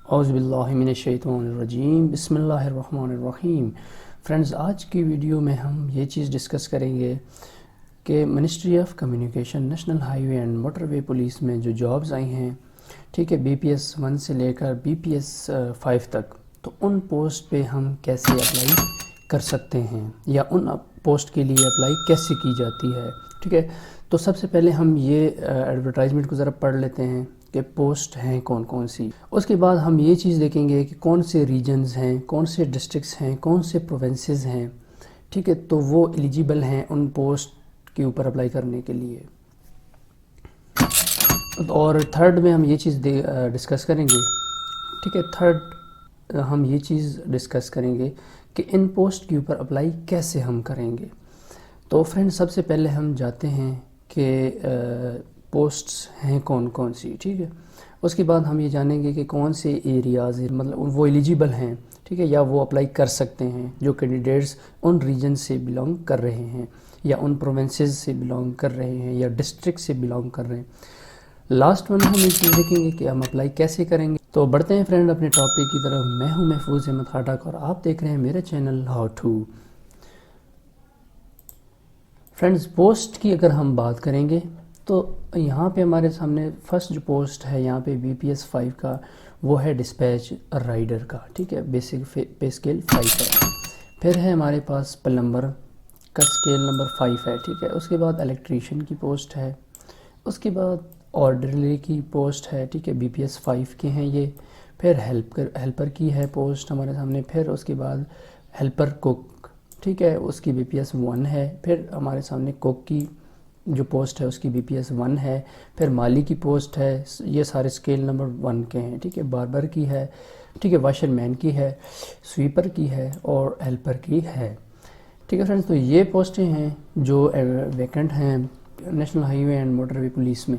اعوذ باللہ من الشیطان الرجیم، بسم اللہ الرحمن الرحیم۔ فرینڈز، آج کی ویڈیو میں ہم یہ چیز ڈسکس کریں گے کہ ministry of communication national high way and motor way police میں جو جابز آئی ہیں، ٹھیک ہے، بی پی ایس 1 سے لے کر بی پی ایس 5 تک، تو ان پوسٹ پہ ہم کیسے اپلائی کر سکتے ہیں یا ان پوسٹ کے لیے اپلائی کیسے کی جاتی ہے، ٹھیک ہے۔ تو سب سے پہلے ہم یہ ایڈورٹائزمنٹ کو ذرا پڑھ لیتے ہیں کہ پوسٹ ہیں کون کون سی۔ اس کے بعد ہم یہ چیز دیکھیں گے کہ کون سے ریجنز ہیں، کون سے ڈسٹرکٹس ہیں، کون سے پروونسز ہیں، ٹھیک ہے، تو وہ ایلیجیبل ہیں ان پوسٹ کے اوپر اپلائی کرنے کے لیے۔ اور تھرڈ میں ہم یہ چیز ڈسکس کریں گے، ٹھیک ہے، تھرڈ ہم یہ چیز ڈسکس کریں گے کہ ان پوسٹ کے اوپر اپلائی کیسے ہم کریں گے۔ تو فرینڈ، سب سے پہلے ہم جاتے ہیں کہ پوسٹس ہیں کون کون سی، ٹھیک ہے۔ اس کے بعد ہم یہ جانیں گے کہ کون سے ایریاز مطلب وہ ایلیجیبل ہیں، ٹھیک ہے، یا وہ اپلائی کر سکتے ہیں جو کینڈیڈیٹس ان ریجن سے بلانگ کر رہے ہیں یا ان پروونسز سے بلانگ کر رہے ہیں یا ڈسٹرکٹ سے بلانگ کر رہے ہیں۔ لاسٹ ون ہم یہ چیز دیکھیں گے کہ ہم اپلائی کیسے کریں گے۔ تو بڑھتے ہیں فرینڈ اپنے ٹاپک کی طرف۔ میں ہوں محفوظ احمد خاٹک اور آپ دیکھ رہے ہیں میرے channel how to. Friends, post کی اگر ہم بات کریں گے تو یہاں پہ ہمارے سامنے فرسٹ جو پوسٹ ہے یہاں پہ بی پی ایس 5 کا، وہ ہے ڈسپیچ رائڈر کا، ٹھیک ہے، بیسک پے اسکیل 5 ہے۔ پھر ہے ہمارے پاس پلمبر کا اسکیل نمبر 5 ہے، ٹھیک ہے۔ اس کے بعد الیکٹریشین کی پوسٹ ہے، اس کے بعد آرڈرلی کی پوسٹ ہے، ٹھیک ہے، بی پی ایس 5 کے ہیں یہ۔ پھر ہیلپر کی ہے پوسٹ ہمارے سامنے۔ پھر اس کے بعد ہیلپر کوک، ٹھیک ہے، اس کی بی پی ایس 1 ہے۔ پھر ہمارے سامنے کوک کی جو پوسٹ ہے اس کی بی پی ایس 1 ہے۔ پھر مالی کی پوسٹ ہے، یہ سارے اسکیل نمبر 1 کے ہیں، ٹھیک ہے۔ باربر کی ہے، ٹھیک ہے، واشر مین کی ہے، سویپر کی ہے اور ہیلپر کی ہے، ٹھیک ہے فرینڈز۔ تو یہ پوسٹیں ہیں جو ویکنٹ ہیں national high way and motor way police میں۔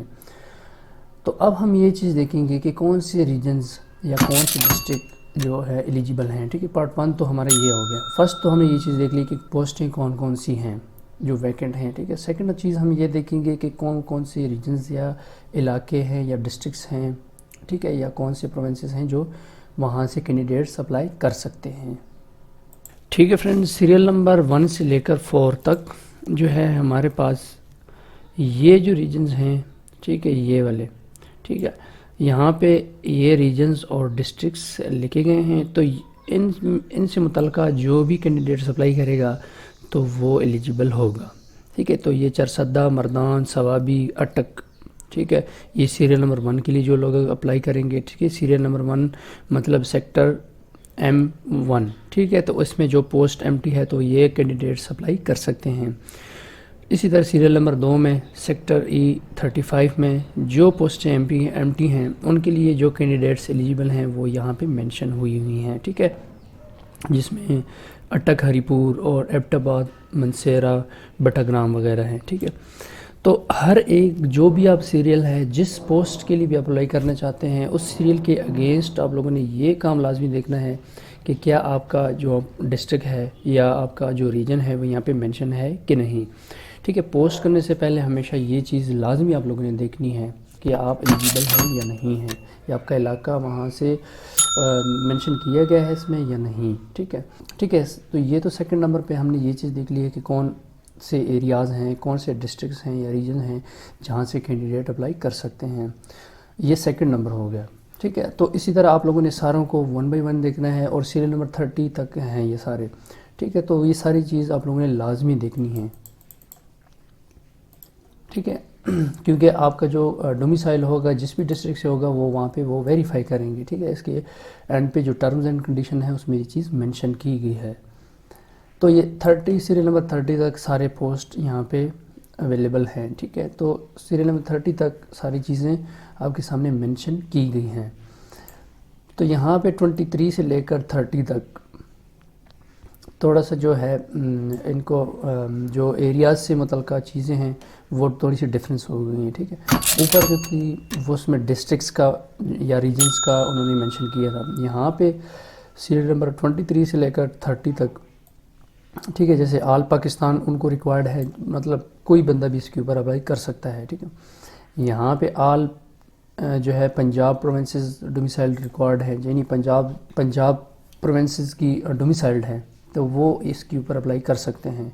تو اب ہم یہ چیز دیکھیں گے کہ کون سے ریجنز یا کون سے ڈسٹرکٹ جو ہے ایلیجیبل ہیں، ٹھیک ہے۔ پارٹ 1 تو ہمارا یہ ہو گیا۔ فرسٹ تو ہمیں یہ چیز دیکھ لی کہ پوسٹیں کون کون سی ہیں جو ویکنٹ ہیں، ٹھیک ہے۔ سیکنڈ چیز ہم یہ دیکھیں گے کہ کون کون سے ریجنز یا علاقے ہیں یا ڈسٹرکٹس ہیں، ٹھیک ہے، یا کون سے پروونسز ہیں جو وہاں سے کینڈیڈیٹس اپلائی کر سکتے ہیں، ٹھیک ہے فرینڈ۔ سیریل نمبر 1 سے لے کر 4 تک جو ہے ہمارے پاس یہ جو ریجنز ہیں، ٹھیک ہے، یہ والے، ٹھیک ہے، یہاں پہ یہ ریجنز اور ڈسٹرکٹس لکھے گئے ہیں۔ تو ان سے متعلقہ جو بھی کینڈیڈیٹس اپلائی کرے گا تو وہ ایلیجیبل ہوگا، ٹھیک ہے۔ تو یہ چرسدہ، مردان، ثوابی، اٹک، ٹھیک ہے، یہ سیریل نمبر 1 کے لیے جو لوگ اپلائی کریں گے، ٹھیک ہے۔ سیریل نمبر 1 مطلب سیکٹر M1، ٹھیک ہے، تو اس میں جو پوسٹ empty ہے تو یہ کینڈیڈیٹس اپلائی کر سکتے ہیں۔ اسی طرح سیریل نمبر 2 میں سیکٹر E35 میں جو پوسٹیں empty ہیں ان کے لیے جو کینڈیڈیٹس ایلیجیبل ہیں وہ یہاں پہ مینشن ہوئی ہیں، ٹھیک ہے، جس میں اٹک، ہری پور اور ایبٹ آباد، منسیرا، بٹاگرام وغیرہ ہیں، ٹھیک ہے۔ تو ہر ایک جو بھی آپ سیریل ہے، جس پوسٹ کے لیے بھی اپلائی کرنا چاہتے ہیں، اس سیریل کے اگینسٹ آپ لوگوں نے یہ کام لازمی دیکھنا ہے کہ کیا آپ کا جو ڈسٹرکٹ ہے یا آپ کا جو ریجن ہے وہ یہاں پہ مینشن ہے کہ نہیں، ٹھیک ہے۔ پوسٹ کرنے سے پہلے ہمیشہ یہ چیز لازمی آپ لوگوں نے دیکھنی ہے کہ آپ ایلیجیبل ہیں یا نہیں ہیں، یا آپ کا علاقہ وہاں سے مینشن کیا گیا ہے اس میں یا نہیں، ٹھیک ہے، ٹھیک ہے۔ تو یہ تو سیکنڈ نمبر پہ ہم نے یہ چیز دیکھ لی ہے کہ کون سے ایریاز ہیں، کون سے ڈسٹرکٹس ہیں یا ریجن ہیں جہاں سے کینڈیڈیٹ اپلائی کر سکتے ہیں، یہ سیکنڈ نمبر ہو گیا، ٹھیک ہے۔ تو اسی طرح آپ لوگوں نے ساروں کو 1 by 1 دیکھنا ہے اور سیریل نمبر 30 تک ہیں یہ سارے، ٹھیک ہے۔ تو یہ ساری چیز آپ لوگوں نے لازمی دیکھنی ہے، ٹھیک ہے، کیونکہ آپ کا جو ڈومیسائل ہوگا جس بھی ڈسٹرکٹ سے ہوگا وہ وہاں پہ وہ ویریفائی کریں گے، ٹھیک ہے۔ اس کے اینڈ پہ جو ٹرمز اینڈ کنڈیشن ہے اس میں یہ چیز مینشن کی گئی ہے۔ تو یہ 30 سیریل نمبر 30 تک سارے پوسٹ یہاں پہ اویلیبل ہیں، ٹھیک ہے۔ تو سیریل نمبر 30 تک ساری چیزیں آپ کے سامنے مینشن کی گئی ہیں۔ تو یہاں پہ 23 سے لے کر 30 تک تھوڑا سا جو ہے ان کو جو ایریاز سے متعلقہ چیزیں ہیں وہ تھوڑی سی ڈفرینس ہو گئی ہیں، ٹھیک ہے۔ اوپر جو تھی وہ اس میں ڈسٹرکٹس کا یا ریجنز کا انہوں نے مینشن کیا تھا، یہاں پہ سیریل نمبر 23 سے لے کر 30 تک، ٹھیک ہے، جیسے آل پاکستان ان کو ریکوائرڈ ہے، مطلب کوئی بندہ بھی اس کے اوپر اپلائی کر سکتا ہے، ٹھیک ہے۔ یہاں پہ آل جو ہے پنجاب پروونسز ڈومیسائلڈ ریکارڈ ہے، یعنی پنجاب پروونسز کی ڈومیسائلڈ ہے تو وہ اس کے اوپر اپلائی کر سکتے ہیں،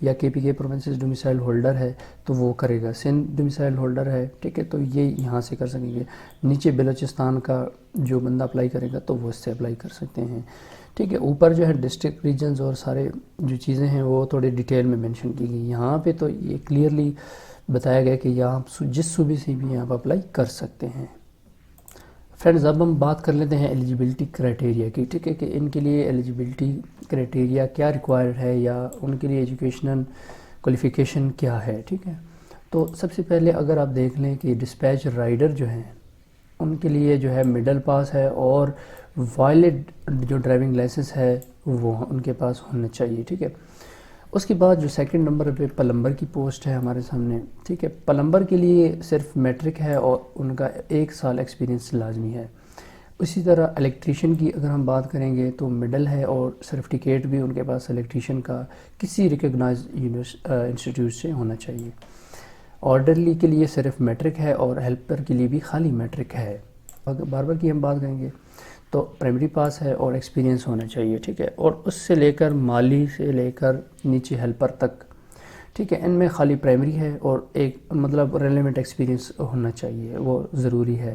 یا کے پی کے پروونسز ڈومیسائل ہولڈر ہے تو وہ کرے گا، سندھ ڈومیسائل ہولڈر ہے، ٹھیک ہے، تو یہ یہاں سے کر سکیں گے۔ نیچے بلوچستان کا جو بندہ اپلائی کرے گا تو وہ اس سے اپلائی کر سکتے ہیں، ٹھیک ہے۔ اوپر جو ہے ڈسٹرکٹ ریجنز اور سارے جو چیزیں ہیں وہ تھوڑے ڈیٹیل میں مینشن کی گئی، یہاں پہ تو یہ کلیئرلی بتایا گیا کہ یہاں جس صوبے سے بھی آپ اپلائی کر سکتے ہیں۔ فرینڈز اب ہم بات کر لیتے ہیں ایلیجیبلٹی کرائٹیریا کی، ٹھیک ہے، کہ ان کے لیے ایلیجیبلٹی کرائٹیریا کیا ریکوائرڈ ہے یا ان کے لیے ایجوکیشنل کوالیفیکیشن کیا ہے، ٹھیک ہے۔ تو سب سے پہلے اگر آپ دیکھ لیں کہ ڈسپیچ رائڈر جو ہیں ان کے لیے جو ہے مڈل پاس ہے اور وائلڈ جو ڈرائیونگ لائسنس ہے وہ ان کے پاس ہونا چاہیے، ٹھیک ہے۔ اس کے بعد جو سیکنڈ نمبر پہ پلمبر کی پوسٹ ہے ہمارے سامنے، ٹھیک ہے، پلمبر کے لیے صرف میٹرک ہے اور ان کا 1 سال ایکسپیرینس لازمی ہے۔ اسی طرح الیکٹریشین کی اگر ہم بات کریں گے تو مڈل ہے اور سرٹیفکیٹ بھی ان کے پاس الیکٹریشین کا کسی ریکگنائز انسٹیٹیوٹ سے ہونا چاہیے۔ آرڈرلی کے لیے صرف میٹرک ہے اور ہیلپر کے لیے بھی خالی میٹرک ہے۔ اگر باربر کی ہم بات کریں گے تو پرائمری پاس ہے اور ایکسپیرینس ہونا چاہیے، ٹھیک ہے، اور اس سے لے کر مالی سے لے کر نیچے ہیلپر تک، ٹھیک ہے، ان میں خالی پرائمری ہے اور ایک مطلب ریلیونٹ ایکسپیرینس ہونا چاہیے، وہ ضروری ہے۔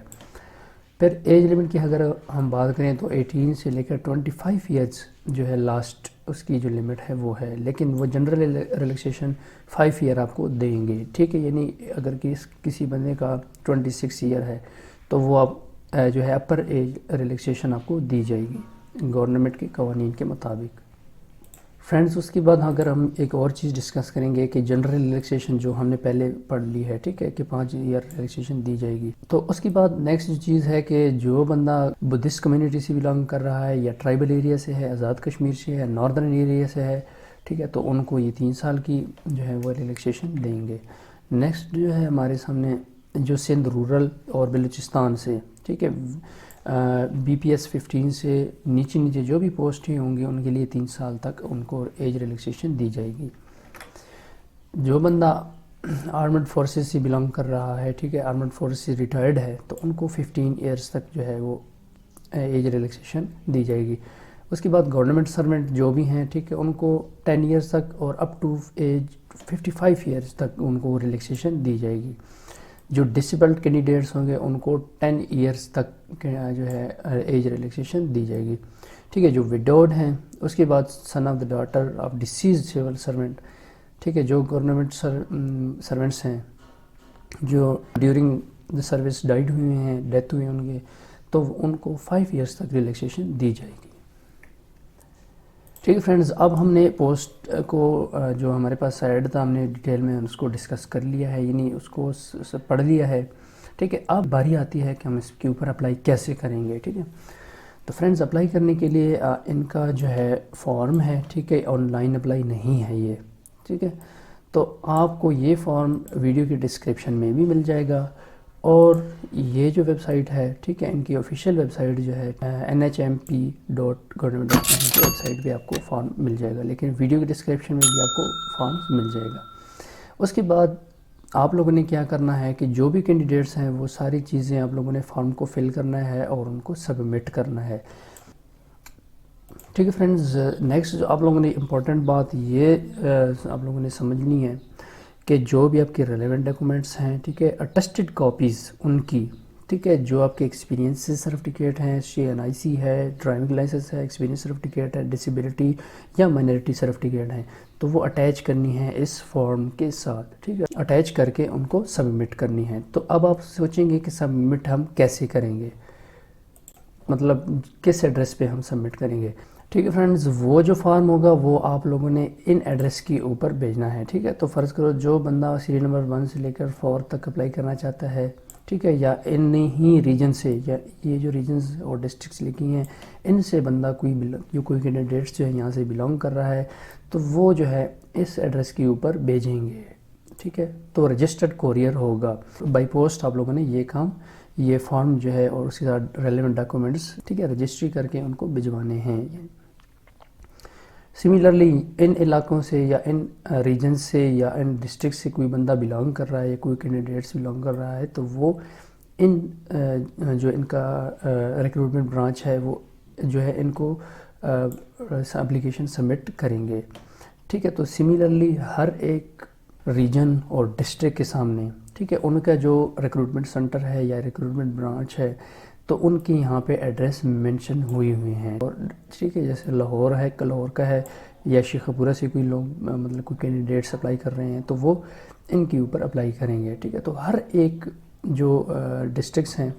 پھر ایج لمٹ کی اگر ہم بات کریں تو 18 سے لے کر 25 ایئرز جو ہے لاسٹ اس کی جو لمٹ ہے وہ ہے، لیکن وہ جنرل ریلیکسیشن 5 ایئر آپ کو دیں گے، ٹھیک ہے، یعنی اگر کسی بندے کا 26 ایئر ہے تو وہ آپ جو ہے اپر ایج ریلیکسیشن آپ کو دی جائے گی گورنمنٹ کے قوانین کے مطابق۔ فرینڈز اس کے بعد اگر ہم ایک اور چیز ڈسکس کریں گے کہ جنرل ریلیکسیشن جو ہم نے پہلے پڑھ لی ہے، ٹھیک ہے، کہ 5 ایئر ریلیکسیشن دی جائے گی، تو اس کے بعد نیکسٹ جو چیز ہے کہ جو بندہ بدھسٹ کمیونٹی سے بلانگ کر رہا ہے یا ٹرائبل ایریا سے ہے، آزاد کشمیر سے ہے، ناردرن ایریا سے ہے، ٹھیک ہے، تو ان کو یہ 3 سال کی جو ہے وہ ریلیکسیشن دیں گے۔ نیکسٹ جو ہے ہمارے سامنے جو سندھ رورل اور بلوچستان سے، ٹھیک ہے، بی پی ایس 15 سے نیچے جو بھی پوسٹیں ہوں گی ان کے لیے 3 سال تک ان کو ایج ریلیکسیشن دی جائے گی۔ جو بندہ آرمڈ فورسز سے بلانگ کر رہا ہے، ٹھیک ہے، آرمڈ فورس سے ریٹائرڈ ہے تو ان کو 15 ایئرز تک جو ہے وہ ایج ریلیکسیشن دی جائے گی۔ اس کے بعد گورنمنٹ سرونٹ جو بھی ہیں، ٹھیک ہے، ان کو 10 ایئرز تک اور اپ ٹو ایج 55 ایئرز تک ان کو ریلیکسیشن دی جائے گی۔ جو ڈسیبلڈ کینڈیڈیٹس ہوں گے ان کو 10 ایئرز تک جو ہے ایج ریلیکسیشن دی جائے گی، ٹھیک ہے۔ جو وڈوڈ ہیں اس کے بعد son of the daughter of deceased civil servant, ٹھیک ہے، جو گورنمنٹ سرونٹس ہیں جو ڈیورنگ دا سروس ڈائڈ ہوئے ہیں، ڈیتھ ہوئے ان کے، تو ان کو 5 ایئرز تک ریلیکسیشن دی جائے گی، ٹھیک ہے۔ فرینڈز اب ہم نے پوسٹ کو جو ہمارے پاس ایڈ تھا ہم نے ڈیٹیل میں اس کو ڈسکس کر لیا ہے، یعنی اس کو پڑھ لیا ہے، ٹھیک ہے۔ اب باری آتی ہے کہ ہم اس کے اوپر اپلائی کیسے کریں گے، ٹھیک ہے۔ تو فرینڈز اپلائی کرنے کے لیے ان کا جو ہے فارم ہے، ٹھیک ہے، آن لائن اپلائی نہیں ہے یہ، ٹھیک ہے، تو آپ کو یہ فارم ویڈیو کی ڈسکرپشن میں بھی مل جائے گا، اور یہ جو ویب سائٹ ہے، ٹھیک ہے، ان کی آفیشیل ویب سائٹ جو ہے nhmp.government.in کی ویب سائٹ پہ آپ کو فارم مل جائے گا، لیکن ویڈیو کے ڈسکرپشن میں بھی آپ کو فارم مل جائے گا۔ اس کے بعد آپ لوگوں نے کیا کرنا ہے کہ جو بھی کینڈیڈیٹس ہیں وہ ساری چیزیں آپ لوگوں نے فارم کو فل کرنا ہے اور ان کو سبمٹ کرنا ہے، ٹھیک ہے۔ فرینڈز نیکسٹ آپ لوگوں نے امپورٹنٹ بات یہ آپ لوگوں نے سمجھنی ہے کہ جو بھی آپ کے ریلیونٹ ڈاکومنٹس ہیں، ٹھیک ہے، اٹیسٹڈ کاپیز ان کی، ٹھیک ہے، جو آپ کے ایکسپیرینس سرٹیفکیٹ ہیں، CNIC ہے، ڈرائیونگ لائسنس ہے، ایکسپیرینس سرٹیفکیٹ ہے، ڈسیبلٹی یا مائنرٹی سرٹیفکیٹ ہیں، تو وہ اٹیچ کرنی ہے اس فارم کے ساتھ، ٹھیک ہے، اٹیچ کر کے ان کو سبمٹ کرنی ہے۔ تو اب آپ سوچیں گے کہ سبمٹ ہم کیسے کریں گے، مطلب کس ایڈریس پہ ہم سبمٹ کریں گے، ٹھیک ہے۔ فرینڈز وہ جو فارم ہوگا وہ آپ لوگوں نے ان ایڈریس کے اوپر بھیجنا ہے، ٹھیک ہے۔ تو فرض کرو جو بندہ سیریل نمبر 1 سے لے کر 4 تک اپلائی کرنا چاہتا ہے، ٹھیک ہے، یا ان ہی ریجن سے، یا یہ جو ریجنز اور ڈسٹرکٹس لکھی ہیں ان سے بندہ کوئی کینڈیڈیٹس جو ہے یہاں سے بلانگ کر رہا ہے، تو وہ جو ہے اس ایڈریس کے اوپر بھیجیں گے، ٹھیک ہے۔ تو رجسٹرڈ کوریئر ہوگا، بائی پوسٹ آپ لوگوں نے یہ فارم جو ہے اور اس کے ساتھ ریلیونٹ ڈاکومنٹس، ٹھیک ہے، رجسٹری کر کے ان کو بھجوانے ہیں۔ سملرلی ان علاقوں سے یا ان ریجنز سے یا ان ڈسٹرکٹ سے کوئی بندہ بلانگ کر رہا ہے یا کوئی کینڈیڈیٹس بلانگ کر رہا ہے تو وہ ان جو ان کا ریکروٹمنٹ برانچ ہے وہ جو ہے ان کو اپلیکیشن سبمٹ کریں گے. ٹھیک ہے, تو سملرلی ہر ایک ریجن اور ڈسٹرکٹ کے سامنے ٹھیک ہے ان کا جو ریکروٹمنٹ سینٹر ہے یا ریکروٹمنٹ برانچ ہے تو ان کی یہاں پہ ایڈریس مینشن ہوئی ہیں. اور ٹھیک ہے, جیسے لاہور ہے, لاہور کا ہے, یا شیخ پورہ سے کوئی لوگ مطلب کوئی کینڈیڈیٹس اپلائی کر رہے ہیں تو وہ ان کے اوپر اپلائی کریں گے. ٹھیک ہے, تو ہر ایک جو ڈسٹرکٹس ہیں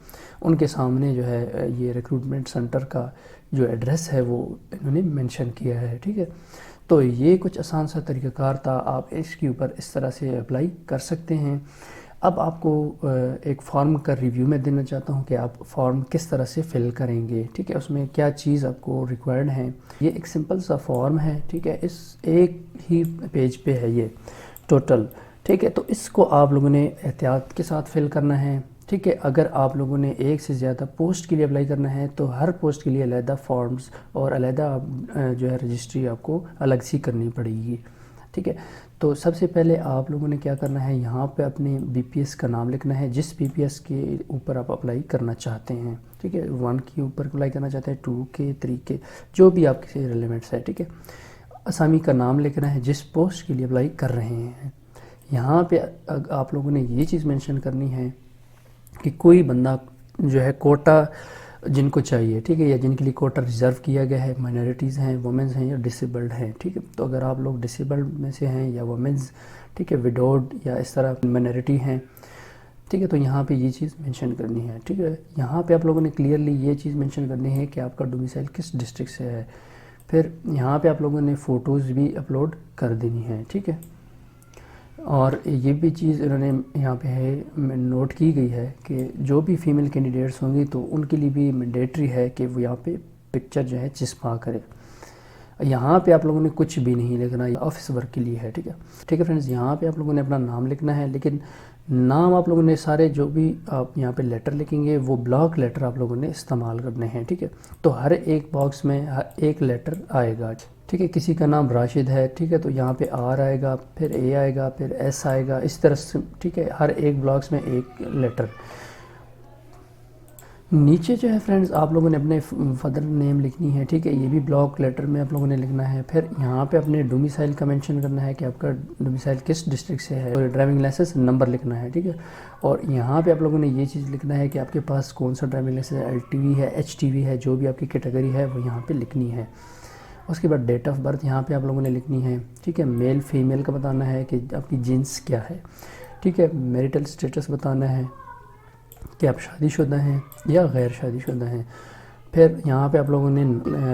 ان کے سامنے جو ہے یہ ریکروٹمنٹ سینٹر کا جو ایڈریس ہے وہ انہوں نے مینشن کیا ہے. ٹھیک ہے, تو یہ کچھ آسان سا طریقہ کار تھا, آپ اس کے اوپر اس طرح سے اپلائی کر سکتے ہیں. اب آپ کو ایک فارم کا ریویو میں دینا چاہتا ہوں کہ آپ فارم کس طرح سے فل کریں گے. ٹھیک ہے, اس میں کیا چیز آپ کو ریکوائرڈ ہیں. یہ ایک سمپل سا فارم ہے. ٹھیک ہے, اس ایک ہی پیج پہ ہے یہ ٹوٹل. ٹھیک ہے, تو اس کو آپ لوگوں نے احتیاط کے ساتھ فل کرنا ہے. ٹھیک ہے, اگر آپ لوگوں نے ایک سے زیادہ پوسٹ کے لیے اپلائی کرنا ہے تو ہر پوسٹ کے لیے علیحدہ فارمز اور علیحدہ جو ہے رجسٹری آپ کو الگ سی کرنی پڑے گی. ٹھیک ہے, تو سب سے پہلے آپ لوگوں نے کیا کرنا ہے, یہاں پہ اپنے بی پی ایس کا نام لکھنا ہے جس بی پی ایس کے اوپر آپ اپلائی کرنا چاہتے ہیں. ٹھیک ہے, 1 کے اوپر اپلائی کرنا چاہتے ہیں, 2 کے, 3 کے, جو بھی آپ کے ریلیونٹس ہے. ٹھیک ہے, اسامی کا نام لکھنا ہے جس پوسٹ کے لیے اپلائی کر رہے ہیں. یہاں پہ آپ لوگوں نے یہ چیز مینشن کرنی ہے کہ کوئی بندہ جو ہے کوٹا جن کو چاہیے, ٹھیک ہے, یا جن کے لیے کوٹا ریزرو کیا گیا ہے, مائنارٹیز ہیں, وومنز ہیں یا ڈسیبلڈ ہیں. ٹھیک ہے, تو اگر آپ لوگ ڈسیبلڈ میں سے ہیں یا وومنز, ٹھیک ہے, وڈوڈ یا اس طرح مائنارٹی ہیں, ٹھیک ہے, تو یہاں پہ یہ چیز مینشن کرنی ہے. ٹھیک ہے, یہاں پہ آپ لوگوں نے کلیئرلی یہ چیز مینشن کرنی ہے کہ آپ کا ڈومیسائل کس ڈسٹرکٹ سے ہے. پھر یہاں پہ آپ لوگوں نے فوٹوز بھی اپلوڈ کر دینی ہے. ٹھیک ہے, اور یہ بھی چیز انہوں نے یہاں پہ ہے نوٹ کی گئی ہے کہ جو بھی فیمیل کینڈیڈیٹس ہوں گی تو ان کے لیے بھی مینڈیٹری ہے کہ وہ یہاں پہ پکچر جو ہے چسپا کرے. یہاں پہ آپ لوگوں نے کچھ بھی نہیں لکھنا, یہ آفس ورک کے لیے ہے. ٹھیک ہے, ٹھیک ہے فرینڈز, یہاں پہ آپ لوگوں نے اپنا نام لکھنا ہے, لیکن نام آپ لوگوں نے سارے جو بھی آپ یہاں پہ لیٹر لکھیں گے وہ بلاک لیٹر آپ لوگوں نے استعمال کرنے ہیں. ٹھیک ہے, تو ہر ایک باکس میں ایک لیٹر آئے گا. ٹھیک ہے, کسی کا نام راشد ہے, ٹھیک ہے, تو یہاں پہ آر آئے گا, پھر اے آئے گا, پھر ایس آئے گا, اس طرح سے. ٹھیک ہے, ہر ایک بلاکس میں ایک لیٹر. نیچے جو ہے فرینڈز آپ لوگوں نے اپنے فادر نیم لکھنی ہے. ٹھیک ہے, یہ بھی بلاک لیٹر میں آپ لوگوں نے لکھنا ہے. پھر یہاں پہ اپنے ڈومیسائل کا مینشن کرنا ہے کہ آپ کا ڈومیسائل کس ڈسٹرکٹ سے ہے, اور ڈرائیونگ لائسنس نمبر لکھنا ہے. ٹھیک ہے, اور یہاں پہ آپ لوگوں نے یہ چیز لکھنا ہے کہ آپ کے پاس کون سا ڈرائیونگ لائسنس ہے, ایل ٹی وی ہے, ایچ ٹی وی ہے, جو بھی آپ کی کیٹیگری ہے وہ یہاں پہ لکھنی ہے. اس کے بعد ڈیٹ آف برتھ یہاں پہ آپ لوگوں نے لکھنی ہے. ٹھیک ہے, میل فیمیل کا بتانا ہے کہ آپ کی جنس کیا ہے. ٹھیک ہے, میریٹل سٹیٹس بتانا ہے کہ آپ شادی شدہ ہیں یا غیر شادی شدہ ہیں. پھر یہاں پہ آپ لوگوں نے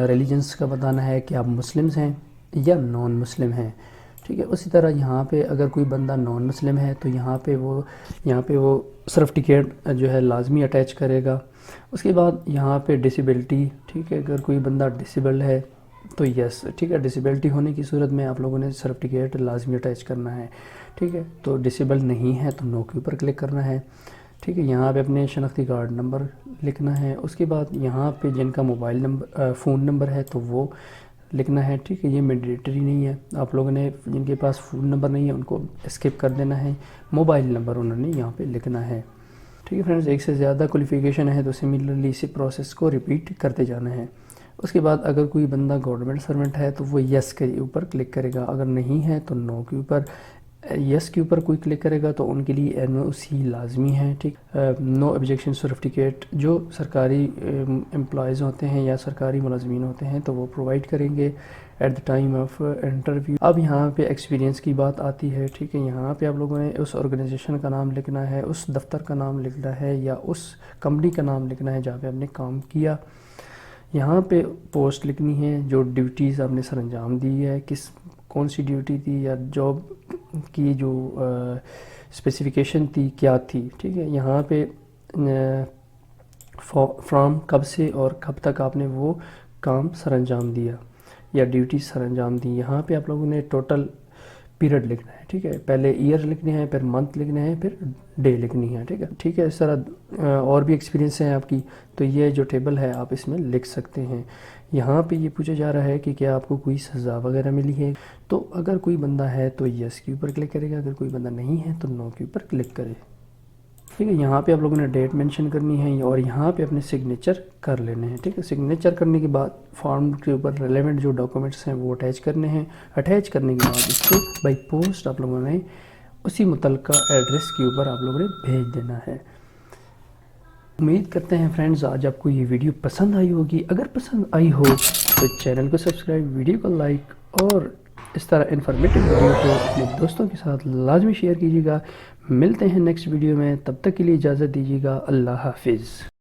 ریلیجنس کا بتانا ہے کہ آپ مسلمز ہیں یا نان مسلم ہیں. ٹھیک ہے, اسی طرح یہاں پہ اگر کوئی بندہ نان مسلم ہے تو یہاں پہ وہ سرٹیفکیٹ جو ہے لازمی اٹیچ کرے گا. اس کے بعد یہاں پہ ڈسیبلٹی, ٹھیک ہے, اگر کوئی بندہ ڈسیبلڈ ہے تو یس. ٹھیک ہے, ڈسیبلٹی ہونے کی صورت میں آپ لوگوں نے سرٹیفکیٹ لازمی اٹیچ کرنا ہے. ٹھیک ہے, تو ڈسیبل نہیں ہے تو نو کے اوپر کلک کرنا ہے. ٹھیک ہے, یہاں پہ اپنے شناختی کارڈ نمبر لکھنا ہے. اس کے بعد یہاں پہ جن کا موبائل نمبر فون نمبر ہے تو وہ لکھنا ہے. ٹھیک ہے, یہ مینڈیٹری نہیں ہے, آپ لوگوں نے جن کے پاس فون نمبر نہیں ہے ان کو اسکپ کر دینا ہے. موبائل نمبر انہوں نے یہاں پہ لکھنا ہے. ٹھیک ہے فرینڈز, ایک سے زیادہ کوالیفیکیشن ہے تو سملرلی اسی پروسیس کو ریپیٹ کرتے جانا ہے. اس کے بعد اگر کوئی بندہ گورنمنٹ سرونٹ ہے تو وہ یس کے اوپر کلک کرے گا, اگر نہیں ہے تو نو کے اوپر. یس کے اوپر کوئی کلک کرے گا تو ان کے لیے این او سی لازمی ہے. ٹھیک, نو آبجیکشن سرٹیفکیٹ جو سرکاری امپلائیز ہوتے ہیں یا سرکاری ملازمین ہوتے ہیں تو وہ پرووائڈ کریں گے at the time of interview. اب یہاں پہ ایکسپیرینس کی بات آتی ہے. ٹھیک ہے, یہاں پہ آپ لوگوں نے اس آرگنائزیشن کا نام لکھنا ہے, اس دفتر کا نام لکھنا ہے یا اس کمپنی کا نام لکھنا ہے جہاں پہ آپ نے کام کیا. یہاں پہ پوسٹ لکھنی ہے, جو ڈیوٹیز آپ نے سر انجام دی ہے, کون سی ڈیوٹی تھی یا جاب کی جو اسپیسیفیکیشن تھی کیا تھی. ٹھیک ہے, یہاں پہ فرام کب سے اور کب تک آپ نے وہ کام سر انجام دیا یا ڈیوٹی سر انجام دی. یہاں پہ آپ لوگوں نے ٹوٹل پیریڈ لکھنا ہے. ٹھیک ہے, پہلے ایئر لکھنے ہیں, پھر منتھ لکھنے ہیں, پھر ڈے لکھنی ہے. ٹھیک ہے, ٹھیک ہے, اس طرح اور بھی ایکسپیرینس ہیں آپ کی تو یہ جو ٹیبل ہے آپ اس میں لکھ سکتے ہیں. یہاں پہ یہ پوچھا جا رہا ہے کہ کیا آپ کو کوئی سزا وغیرہ ملی ہے, تو اگر کوئی بندہ ہے تو یس کے اوپر کلک کرے گا, اگر کوئی بندہ نہیں ہے تو نو کے اوپر کلک کرے. ٹھیک ہے، یہاں پہ آپ لوگوں نے ڈیٹ مینشن کرنی ہے اور یہاں پہ اپنے سگنیچر کر لینے ہیں. ٹھیک ہے، سگنیچر کرنے کے بعد فارم کے اوپر ریلیونٹ جو ڈاکومنٹس ہیں وہ اٹیچ کرنے ہیں. اٹیچ کرنے کے بعد اس کو بائی پوسٹ آپ لوگوں نے اسی متعلقہ ایڈریس کے اوپر آپ لوگوں نے بھیج دینا ہے. امید کرتے ہیں فرینڈز آج آپ کو یہ ویڈیو پسند آئی ہوگی. اگر پسند آئی ہو تو چینل کو سبسکرائب، ویڈیو کو لائک اور اس طرح انفارمیٹیو ویڈیو کو اپنے دوستوں کے ساتھ لازمی شیئر کیجیے گا. ملتے ہیں نیکسٹ ویڈیو میں، تب تک کے لیے اجازت دیجیے گا. اللہ حافظ.